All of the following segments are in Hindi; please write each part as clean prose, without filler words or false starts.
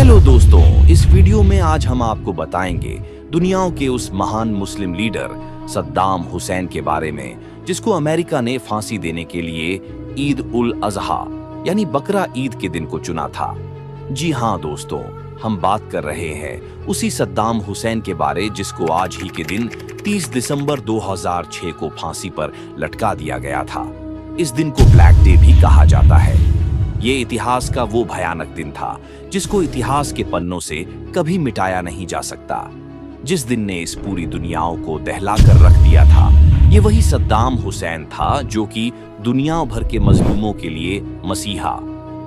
हेलो दोस्तों, इस वीडियो में आज हम आपको बताएंगे दुनिया के उस महान मुस्लिम लीडर सद्दाम हुसैन के बारे में जिसको अमेरिका ने फांसी देने के लिए ईद उल अजहा यानी बकरा ईद के दिन को चुना था। जी हाँ दोस्तों, हम बात कर रहे हैं उसी सद्दाम हुसैन के बारे जिसको आज ही के दिन 30 दिसंबर 2006 को फांसी पर लटका दिया गया था। इस दिन को ब्लैक डे भी कहा जाता है। ये इतिहास का वो भयानक दिन था जिसको इतिहास के पन्नों से कभी मिटाया नहीं जा सकता। जिस दिन ने इस पूरी दुनियाओं को दहला कर रख दिया था, ये वही सद्दाम हुसैन था जो कि दुनिया भर के मजलूमों के लिए मसीहा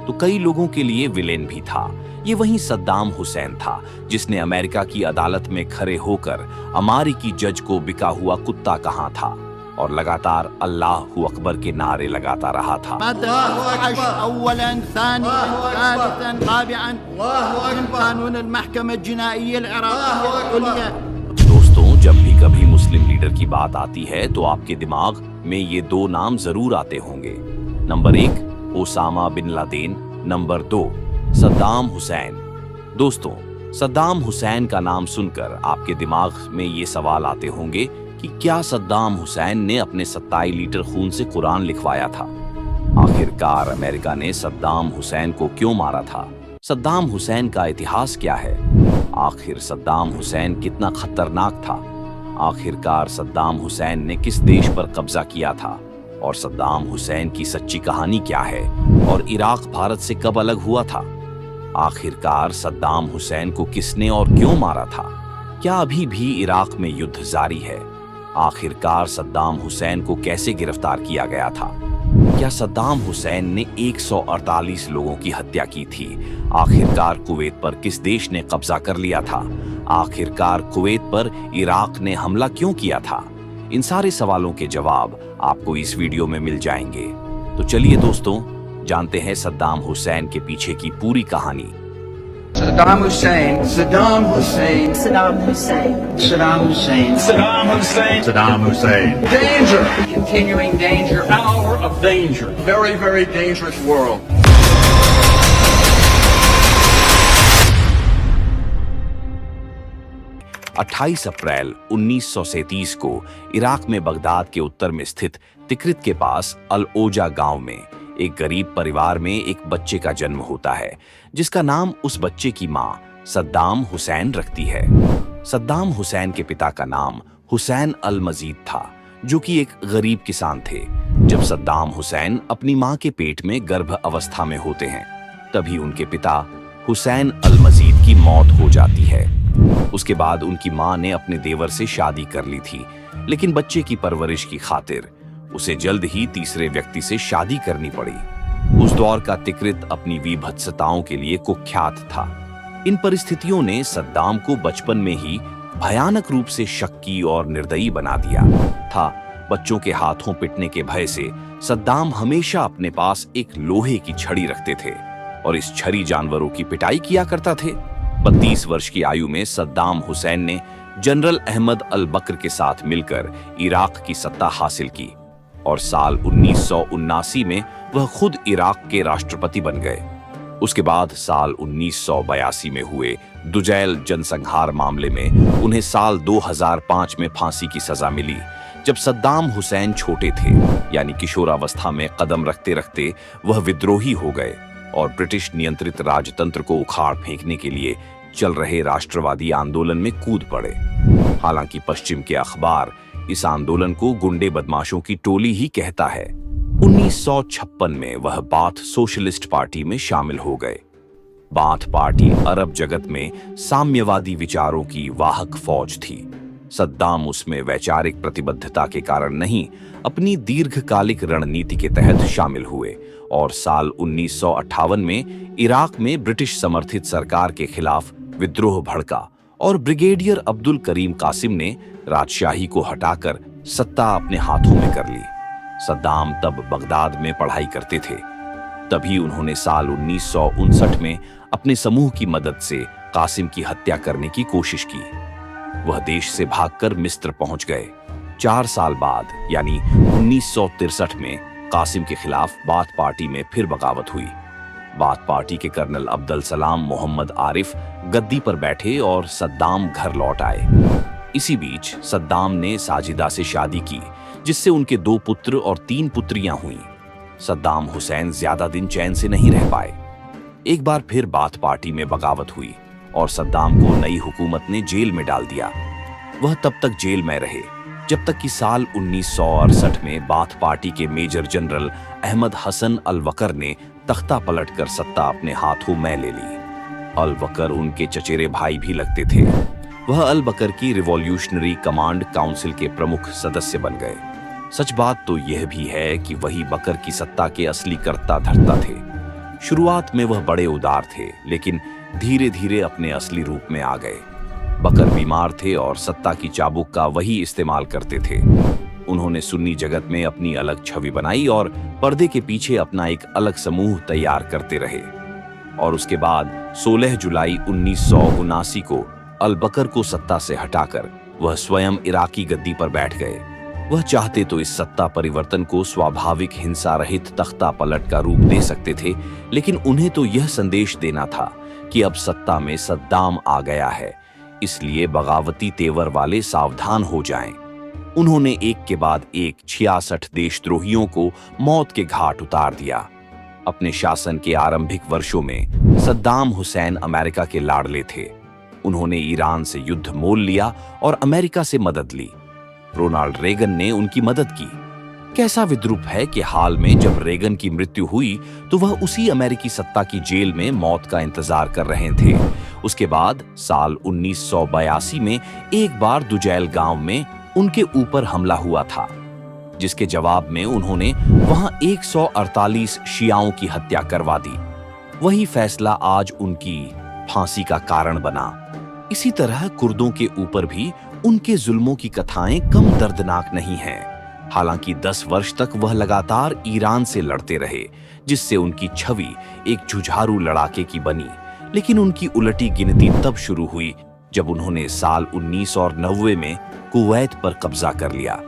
तो कई लोगों के लिए विलेन भी था। ये वही सद्दाम हुसैन था जिसने अमेरिका की अदालत में खड़े होकर अमेरिकी जज को बिका हुआ कुत्ता कहा था और लगातार अल्लाह अकबर के नारे लगाता रहा था। दोस्तों, जब भी कभी मुस्लिम लीडर की बात आती है तो आपके दिमाग में ये दो नाम जरूर आते होंगे। Number 1 Osama bin Laden, number 2 Saddam Hussein. दोस्तों, सद्दाम हुसैन का नाम सुनकर आपके दिमाग में ये सवाल आते होंगे कि क्या सद्दाम हुसैन ने अपने 27 लीटर खून से कुरान लिखवाया था? आखिरकार अमेरिका ने सद्दाम हुसैन को क्यों मारा था? सद्दाम हुसैन का इतिहास क्या है? आखिर सद्दाम हुसैन कितना खतरनाक था? आखिरकार सद्दाम हुसैन ने किस देश पर कब्जा किया था? और सद्दाम हुसैन की सच्ची कहानी क्या है? और इराक भारत से कब अलग हुआ था? आखिरकार सद्दाम हुसैन को किसने और क्यों मारा था? क्या अभी भी इराक में युद्ध जारी है? आखिरकार सद्दाम हुसैन को कैसे गिरफ्तार किया गया था? क्या सद्दाम हुसैन ने 148 लोगों की हत्या की थी? आखिरकार कुवैत पर किस देश ने कब्जा कर लिया था? आखिरकार कुवैत पर इराक ने हमला क्यों किया था? इन सारे सवालों के जवाब आपको इस वीडियो में मिल जाएंगे। तो चलिए दोस्तों, जानते हैं सद्दाम हुसैन के पीछे की पूरी कहानी। Saddam Hussein, Saddam Hussein, Saddam Hussein, Saddam Hussein, Saddam Hussein, Saddam Hussein. danger, continuing danger, hour of danger. very, very dangerous world. 28 अप्रैल 1937 को इराक में बगदाद के उत्तर में स्थित तिक्रित के पास अल ओजा गांव में एक गरीब परिवार में एक बच्चे का जन्म होता है जिसका नाम उस बच्चे की मां सद्दाम हुसैन रखती है। सद्दाम हुसैन के पिता का नाम हुसैन अल मजीद था जो कि एक गरीब किसान थे। जब सद्दाम हुसैन अपनी मां के पेट में गर्भ अवस्था में होते हैं तभी उनके पिता हुसैन अल मजीद की मौत हो जाती है। उसके बाद उनकी मां ने अपने देवर से शादी कर ली थी, लेकिन बच्चे की परवरिश की खातिर उसे जल्द ही तीसरे व्यक्ति से शादी करनी पड़ी। उस दौर का तिक्रित अपनी विभत्सताओं के लिए कुख्यात था। इन परिस्थितियों ने सद्दाम को बचपन में ही भयानक रूप से शक्की और निर्दयी बना दिया था। बच्चों के हाथों पिटने के भय से सद्दाम हमेशा अपने पास एक लोहे की छड़ी रखते थे और इस छड़ी जानवरों की पिटाई किया करता थे। 32 वर्ष की आयु में सद्दाम हुसैन ने जनरल अहमद अल बकर के साथ मिलकर इराक की सत्ता हासिल की और साल 1979 में वह खुद इराक के राष्ट्रपति बन गए। उसके बाद साल 1982 में हुए दुजैल जनसंहार मामले में उन्हें साल 2005 में फांसी की सजा मिली। जब सद्दाम हुसैन छोटे थे यानी किशोरावस्था में कदम रखते रखते वह विद्रोही हो गए और ब्रिटिश नियंत्रित राजतंत्र को उखाड़ फेंकने के लिए चल रहे राष्ट्रवादी आंदोलन में कूद पड़े। हालांकि पश्चिम के अखबार इस आंदोलन को गुंडे बदमाशों की टोली ही कहता है। 1956 में वह बाथ सोशलिस्ट पार्टी में शामिल हो गए। बाथ पार्टी अरब जगत में साम्यवादी विचारों की वाहक फौज थी। सद्दाम उसमें वैचारिक प्रतिबद्धता के कारण नहीं, अपनी दीर्घकालिक रणनीति के तहत शामिल हुए और साल 1958 में इराक में ब्रिटिश समर्थित सरकार के खिलाफ विद्रोह भड़का और ब्रिगेडियर अब्दुल करीम कासिम ने राजशाही को हटाकर सत्ता अपने हाथों में कर ली। सद्दाम तब बगदाद में पढ़ाई करते थे। तभी उन्होंने साल 1959 में अपने समूह की मदद से कासिम की हत्या करने की कोशिश की। वह देश से भागकर मिस्र पहुंच गए। 4 साल बाद यानी 1963 में कासिम के खिलाफ बाथ पार्टी में फिर बगावत हुई। बाथ पार्टी के कर्नल अब्दुल सलाम मोहम्मद आरिफ गद्दी पर बैठे और सद्दाम घर लौट आए। इसी बीच सद्दाम ने साजिदा से शादी की, जिससे उनके 2 पुत्र और 3 पुत्रियां हुईं। सद्दाम हुसैन ज्यादा दिन चैन से नहीं रह पाए। एक बार फिर बाथ पार्टी में बगावत हुई और सद्दाम को नई हुकूमत ने जेल में डाल दिया। वह तब तक जेल में रहे जब तक कि साल 1968 में बाथ पार्टी के मेजर जनरल अहमद हसन अल वकर ने तख्ता पलटकर सत्ता अपने हाथों में ले ली। अल वकर उनके चचेरे भाई भी लगते थे। वह अल बकर की रिवॉल्यूशनरी कमांड काउंसिल के प्रमुख सदस्य बन गए। सच बात तो यह भी है कि वही बकर की सत्ता के असली कर्ता धर्ता थे। शुरुआत में वह बड़े उदार थे, लेकिन धीरे धीरे अपने असली रूप में आ गए। बकर बीमार थे और सत्ता की चाबुक का वही इस्तेमाल करते थे। उन्होंने सुन्नी जगत में अपनी अलग छवि बनाई और पर्दे के पीछे अपना एक अलग समूह तैयार करते रहे। और उसके बाद 16 जुलाई 1979 को अल बकर को सत्ता से हटाकर वह स्वयं इराकी गद्दी पर बैठ गए। वह चाहते तो इस सत्ता परिवर्तन को स्वाभाविक हिंसा रहित तख्ता पलट का रूप दे सकते थे, लेकिन उन्हें तो यह संदेश देना था कि अब सत्ता में सद्दाम आ गया है, इसलिए बगावती तेवर वाले सावधान हो जाएं। उन्होंने एक के बाद एक 66 देशद्रोहियों को मौत के घाट उतार दिया। अपने शासन के आरंभिक वर्षों में सद्दाम हुसैन अमेरिका के लाडले थे। उन्होंने ईरान से युद्ध मोल लिया और अमेरिका से मदद ली। रोनाल्ड रेगन ने उनकी मदद की। कैसा विद्रूप है कि हाल में जब रेगन की मृत्यु हुई तो वह उसी अमेरिकी सत्ता की जेल में मौत का इंतजार कर रहे थे। उसके बाद साल 1982 में एक बार दुजैल गांव में उनके ऊपर हमला हुआ था, जिसके जवाब में उन्होंने वहां 148 शियाओं की हत्या करवा दी। वही फैसला आज उनकी फांसी का कारण बना। इसी तरह कुर्दों के ऊपर भी उनके जुल्मों की कथाएं कम दर्दनाक नहीं हैं। हालांकि 10 वर्ष तक वह लगातार ईरान से लड़ते रहे, जिससे उनकी छवि एक जुझारू लड़ाके की बनी। लेकिन उनकी उलटी गिनती तब शुरू हुई जब उन्होंने साल 1990 में कुवैत पर कब्जा कर लिया।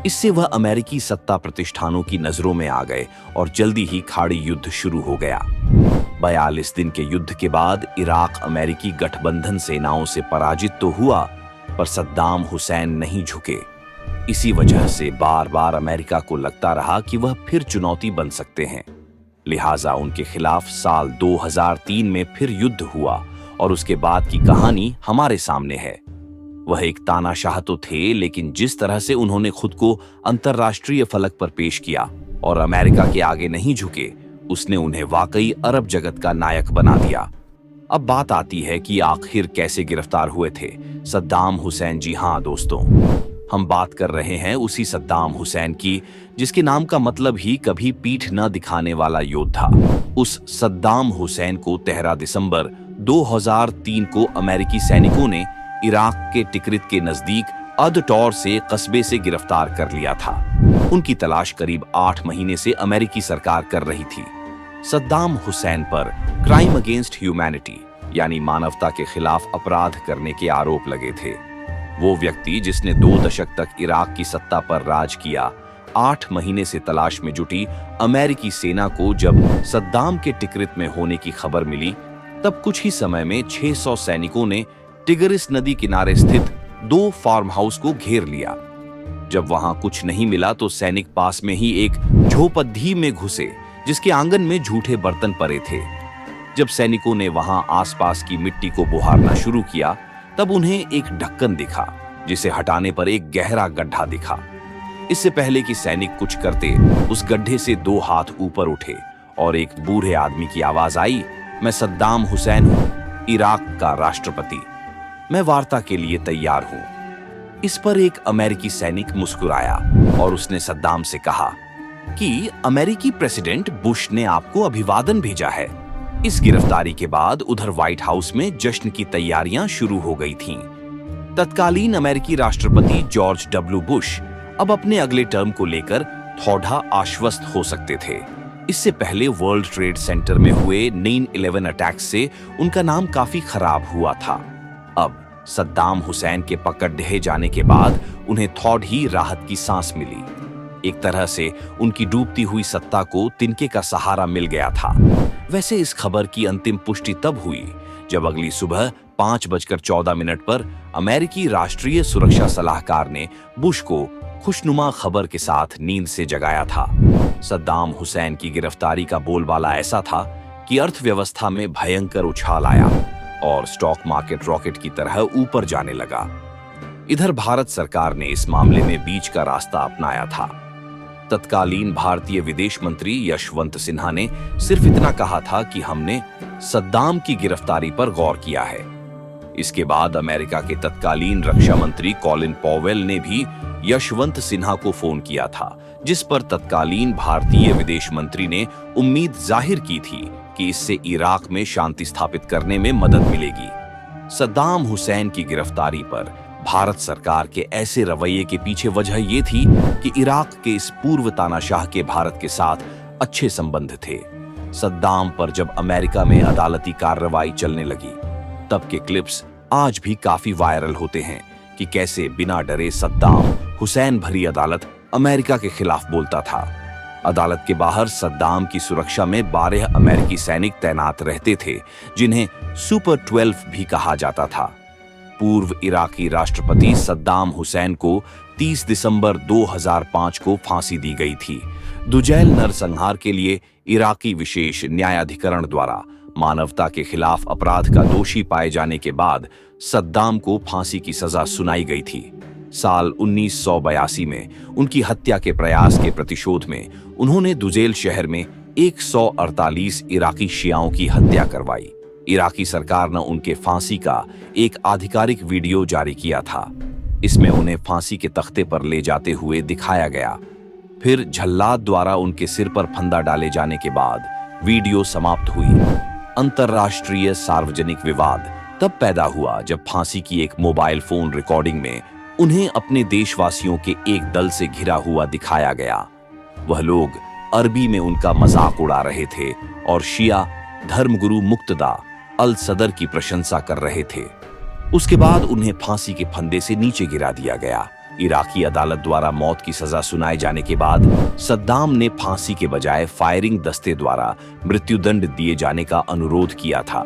इससे वह अमेरिकी सत्ता प्रतिष्ठानों की नजरों में आ गए और जल्दी ही खाड़ी युद्ध शुरू हो गया। 42 दिन के युद्ध के बाद इराक अमेरिकी गठबंधन सेनाओं से पराजित तो हुआ, पर सद्दाम हुसैन नहीं झुके। इसी वजह से बार बार अमेरिका को लगता रहा कि वह फिर चुनौती बन सकते हैं। लिहाजा उनके खिलाफ साल 2003 में फिर युद्ध हुआ और उसके बाद की कहानी हमारे सामने है। वह एक तानाशाह तो थे, लेकिन जिस तरह से उन्होंने खुद को अंतर्राष्ट्रीय फलक पर पेश किया और अमेरिका के आगे नहीं झुके, उसने उन्हें वाकई अरब जगत का नायक बना दिया। अब बात आती है कि आखिर कैसे गिरफ्तार हुए थे सद्दाम हुसैन। जी हाँ दोस्तों, हम बात कर रहे हैं उसी सद्दाम हुसैन की जिसके नाम का मतलब ही कभी पीठ न दिखाने वाला योद्धा। उस सद्दाम हुसैन को 13 दिसंबर 2003 को अमेरिकी सैनिकों ने इराक के टिकरित के नजदीक अद-टौर से कस्बे से गिरफ्तार कर लिया था। उनकी तलाश करीब 8 महीने से अमेरिकी सरकार कर रही थी। सद्दाम हुसैन पर क्राइम अगेंस्ट ह्यूमैनिटी यानी मानवता के खिलाफ अपराध करने के आरोप लगे थे। वो व्यक्ति जिसने 2 दशक तक इराक की सत्ता पर राज किया, 8 महीने से तलाश में जुटी अमेरिकी सेना को जब सद्दाम के टिकरित में होने की खबर मिली, तब कुछ ही समय में 600 सैनिकों ने टिग्रिस नदी किनारे स्थित 2 फार्म हाउस को घेर लिया। जब वहां कुछ नहीं मिला तो सैनिक पास में ही एक झोपड़ी में घुसे, जिसके आंगन में झूठे बर्तन पड़े थे। जब सैनिकों ने वहां आसपास की मिट्टी को बुहारना शुरू किया, तब उन्हें एक ढक्कन दिखा, जिसे हटाने पर एक गहरा गड्ढा दिखा। इससे पहले कि सैनिक कुछ करते, उस गड्ढे से 2 हाथ ऊपर उठे और एक बूढ़े आदमी की आवाज आई, मैं सद्दाम हुसैन हूं, इराक का राष्ट्रपति। मैं वार्ता के लिए तैयार हूं। इस पर एक अमेरिकी सैनिक मुस्कुराया और उसने सद्दाम से कहा कि अमेरिकी प्रेसिडेंट बुश ने आपको अभिवादन भेजा है। इस गिरफ्तारी के बाद उधर व्हाइट हाउस में जश्न की तैयारियां शुरू हो गई थीं। तत्कालीन अमेरिकी राष्ट्रपति जॉर्ज डब्ल्यू बुश अब अपने अगले टर्म को लेकर थोड़ा आश्वस्त हो सकते थे। इससे पहले वर्ल्ड ट्रेड सेंटर में हुए 9/11 अटैक से उनका नाम काफी खराब हुआ था। अब सद्दाम हुसैन के पकड़ ढहे जाने के बाद उन्हें थोड़ी ही राहत की सांस मिली। एक तरह से उनकी डूबती हुई सत्ता को तिनके का सहारा मिल गया था। वैसे इस खबर की अंतिम पुष्टि तब हुई जब अगली सुबह 5:14 पर अमेरिकी राष्ट्रीय सुरक्षा सलाहकार ने बुश को खुशनुमा खबर के साथ नींद से जगाया था। सद्दाम हुसैन की गिरफ्तारी का बोलबाला ऐसा था कि अर्थव्यवस्था में भयंकर उछाल आया और स्टॉक मार्केट रॉकेट की तरह ऊपर जाने लगा। इधर भारत सरकार ने इस मामले में बीच का रास्ता अपनाया था। तत्कालीन भारतीय विदेश मंत्री यशवंत सिन्हा ने सिर्फ इतना कहा था कि हमने सद्दाम की गिरफ्तारी पर गौर किया है। इसके बाद अमेरिका के तत्कालीन रक्षा मंत्री कॉलिन पॉवेल ने भी यशवंत सिन्हा को फोन किया था, जिस पर तत्कालीन भारतीय विदेश मंत्री ने उम्मीद जाहिर की थी कि इससे इराक में शांति स्थापित करने में मदद मिलेगी। सद्दाम हुसैन की गिरफ्तारी पर भारत सरकार के ऐसे रवैये के पीछे वजह ये थी कि इराक के इस पूर्व तानाशाह के भारत के साथ अच्छे संबंध थे। सद्दाम पर जब अमेरिका में अदालती कार्रवाई चलने लगी, तब के क्लिप्स आज भी काफी वायरल होते हैं कि कैसे बिना डरे सद्दाम हुसैन भरी अदालत अमेरिका के खिलाफ बोलता था। अदालत के बाहर सद्दाम की सुरक्षा में 12 अमेरिकी सैनिक तैनात रहते थे, जिन्हें सुपर 12 भी कहा जाता था। पूर्व इराकी राष्ट्रपति सद्दाम हुसैन को 30 दिसंबर 2005 को फांसी दी गई थी। दुजैल नरसंहार के लिए इराकी विशेष न्यायाधिकरण द्वारा मानवता के खिलाफ अपराध का दोषी पाए जाने के बाद सद्दाम को फांसी की सजा सुनाई गई थी। साल 1982 में उनकी हत्या के प्रयास के प्रतिशोध में उन्होंने दुजेल शहर में 148 इराकी शियाओं की हत्या करवाई। इराकी सरकार ने उनके फांसी का एक आधिकारिक वीडियो जारी किया था। इसमें उन्हें फांसी के तख्ते पर ले जाते हुए दिखाया गया। फिर झल्लाद द्वारा उनके सिर पर फंदा डाले जाने के बाद वीडियो समाप्त हुई। अंतर्राष्ट्रीय सार्वजनिक विवाद तब पैदा हुआ जब फांसी की एक मोबाइल फोन रिकॉर्डिंग में उन्हें अपने देशवासियों के एक दल से घिरा हुआ दिखाया गया। वह लोग अरबी में उनका मजाक उड़ा रहे थे और शिया धर्मगुरु मुक्तदा अल सदर की प्रशंसा कर रहे थे। उसके बाद उन्हें फांसी के फंदे से नीचे गिरा दिया गया। इराकी अदालत द्वारा मौत की सजा सुनाए जाने के बाद सद्दाम ने फांसी के बजाय फायरिंग दस्ते द्वारा मृत्युदंड दिए जाने का अनुरोध किया था।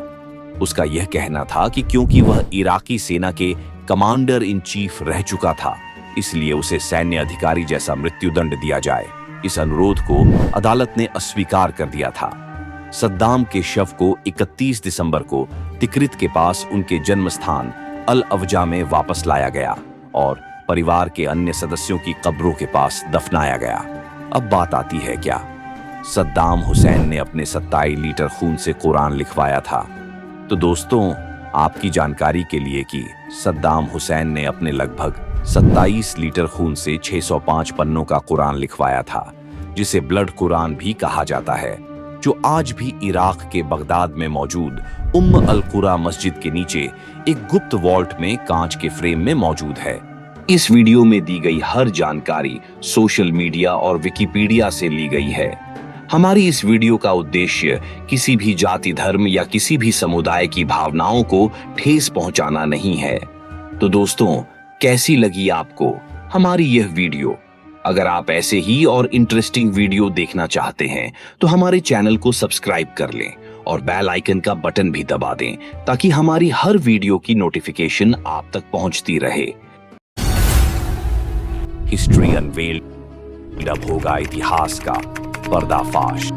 उसका यह कहना था कि क्योंकि वह इराकी सेना के कमांडर इन चीफ रह चुका था, इसलिए उसे सैन्य अधिकारी जैसा मृत्युदंड दिया जाए। इस अनुरोध को अदालत ने अस्वीकार कर दिया था। सद्दाम के शव को 31 दिसंबर को तिक्रित के पास उनके जन्म स्थान अल अवजा में वापस लाया गया और परिवार के अन्य सदस्यों की कब्रों के पास दफनाया गया। अब बात आती है क्या सद्दाम हुसैन ने अपने 27 लीटर खून से कुरान लिखवाया था? तो दोस्तों, आपकी जानकारी के लिए कि सद्दाम हुसैन ने अपने लगभग 27 लीटर खून से 605 पन्नों का कुरान लिखवाया था, जिसे ब्लड कुरान भी कहा जाता है, जो आज भी इराक के बगदाद में मौजूद उम्म अल कुरा मस्जिद के नीचे एक गुप्त वॉल्ट में कांच के फ्रेम में मौजूद है। इस वीडियो में दी गई हर जानकारी सोशल मीडिया और विकिपीडिया से ली गई है। हमारी इस वीडियो का उद्देश्य किसी भी जाति, धर्म या किसी भी समुदाय की भावनाओं को ठेस पहुंचाना नहीं है। तो दोस्तों, कैसी लगी आपको हमारी यह वीडियो? अगर आप ऐसे ही और इंटरेस्टिंग वीडियो देखना चाहते हैं तो हमारे चैनल को सब्सक्राइब कर लें और बेल आइकन का बटन भी दबा दें, ताकि हमारी हर वीडियो की नोटिफिकेशन आप तक पहुंचती रहे। हिस्ट्री अनवेल्ड, अब होगा इतिहास का पर्दाफाश।